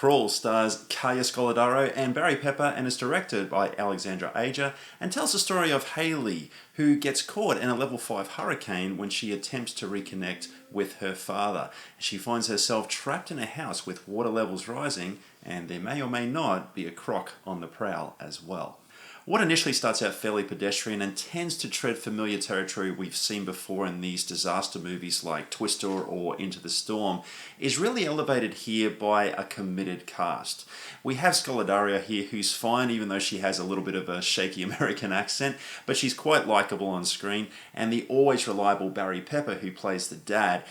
Crawl stars Kaya Scoladaro and Barry Pepper and is directed by Alexandra Aja and tells the story of Hayley, who gets caught in a level 5 hurricane when she attempts to reconnect with her father. She finds herself trapped in a house with water levels rising, and there may or may not be a croc on the prowl as well. What initially starts out fairly pedestrian and tends to tread familiar territory we've seen before in these disaster movies like Twister or Into the Storm is really elevated here by a committed cast. We have Scoladaro here, who's fine even though she has a little bit of a shaky American accent, but she's quite likeable on screen, and the always reliable Barry Pepper, who plays the dad,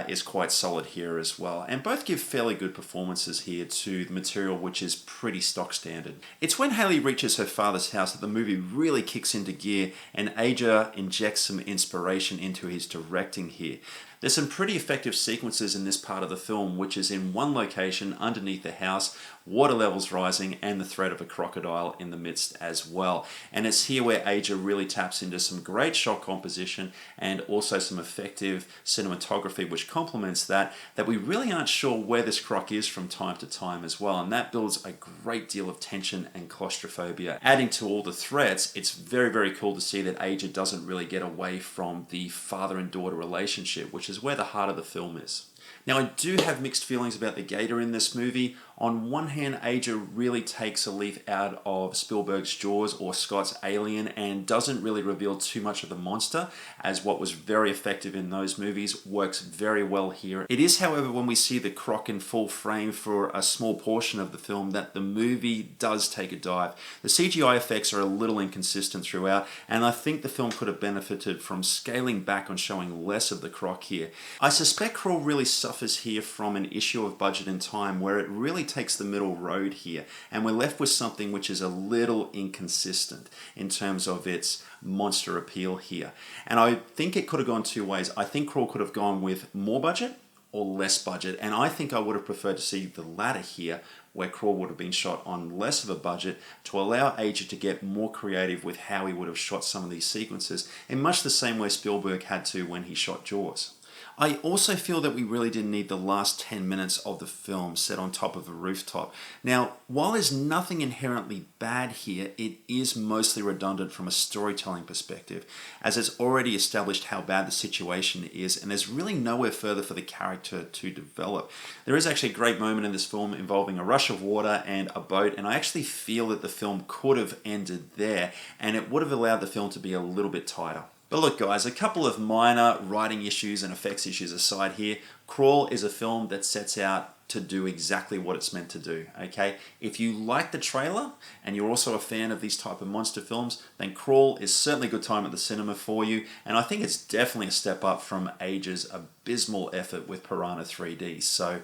is quite solid here as well, and both give fairly good performances here to the material, which is pretty stock standard. It's when Hayley reaches her father's house that the movie really kicks into gear, and Aja injects some inspiration into his directing here. There's some pretty effective sequences in this part of the film, which is in one location underneath the house, water levels rising, and the threat of a crocodile in the midst as well. And it's here where Aja really taps into some great shot composition and also some effective cinematography which complements that we really aren't sure where this croc is from time to time as well. And that builds a great deal of tension and claustrophobia. Adding to all the threats, it's very, very cool to see that Aja doesn't really get away from the father and daughter relationship, which is where the heart of the film is. Now, I do have mixed feelings about the gator in this movie. On one hand, Aja really takes a leaf out of Spielberg's Jaws or Scott's Alien and doesn't really reveal too much of the monster, as what was very effective in those movies works very well here. It is, however, when we see the croc in full frame for a small portion of the film that the movie does take a dive. The CGI effects are a little inconsistent throughout, and I think the film could have benefited from scaling back on showing less of the croc here. I suspect Crawl really suffers here from an issue of budget and time, where it really takes the middle road here, and we're left with something which is a little inconsistent in terms of its monster appeal here. And I think it could have gone two ways. I think Crawl could have gone with more budget or less budget, and I think I would have preferred to see the latter here, where Crawl would have been shot on less of a budget to allow Aja to get more creative with how he would have shot some of these sequences, in much the same way Spielberg had to when he shot Jaws. I also feel that we really didn't need the last 10 minutes of the film set on top of a rooftop. Now, while there's nothing inherently bad here, it is mostly redundant from a storytelling perspective, as it's already established how bad the situation is, and there's really nowhere further for the character to develop. There is actually a great moment in this film involving a rush of water and a boat, and I actually feel that the film could have ended there, and it would have allowed the film to be a little bit tighter. But look guys, a couple of minor writing issues and effects issues aside here, Crawl is a film that sets out to do exactly what it's meant to do, okay? If you like the trailer and you're also a fan of these type of monster films, then Crawl is certainly a good time at the cinema for you, and I think it's definitely a step up from Aja's abysmal effort with Piranha 3D, so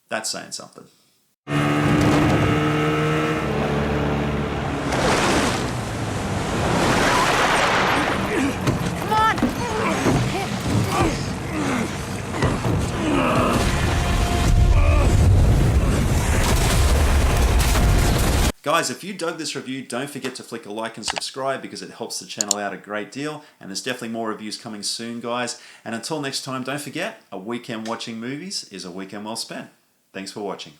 that's saying something. Guys, if you dug this review, don't forget to flick a like and subscribe because it helps the channel out a great deal, and there's definitely more reviews coming soon, guys. And until next time, don't forget, a weekend watching movies is a weekend well spent. Thanks for watching.